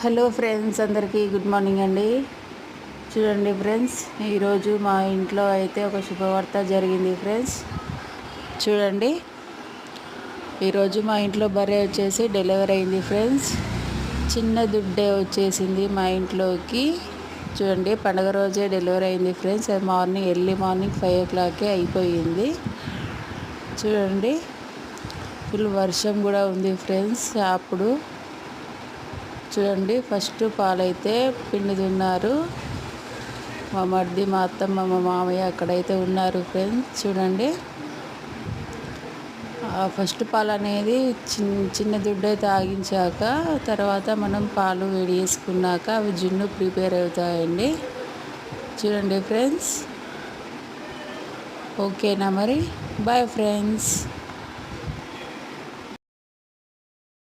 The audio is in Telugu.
హలో ఫ్రెండ్స్, అందరికీ గుడ్ మార్నింగ్ అండి. చూడండి ఫ్రెండ్స్, ఈరోజు మా ఇంట్లో అయితే ఒక శుభవార్త జరిగింది ఫ్రెండ్స్. చూడండి, ఈరోజు మా ఇంట్లో బర్రె వచ్చేసి డెలివరీ అయింది ఫ్రెండ్స్. చిన్న దుడ్డే వచ్చేసింది మా ఇంట్లోకి. చూడండి, పండగ రోజే డెలివరీ అయింది ఫ్రెండ్స్. అది ఎర్లీ మార్నింగ్ 5 o'clock అయిపోయింది. చూడండి, ఫుల్ వర్షం కూడా ఉంది ఫ్రెండ్స్. అప్పుడు చూడండి, ఫస్ట్ పాలైతే పిండుతున్నారు. మా మరిది, మా అత్తమ్మ, మా మామయ్య అక్కడైతే ఉన్నారు ఫ్రెండ్స్. చూడండి, ఫస్ట్ పాలు అనేది చిన్న దుడ్డే తాగించాక తర్వాత మనం పాలు వేడి చేసుకున్నాక అవి జున్ను ప్రిపేర్ అవుతాయండి. చూడండి ఫ్రెండ్స్. ఓకేనా మరి, బాయ్ ఫ్రెండ్స్.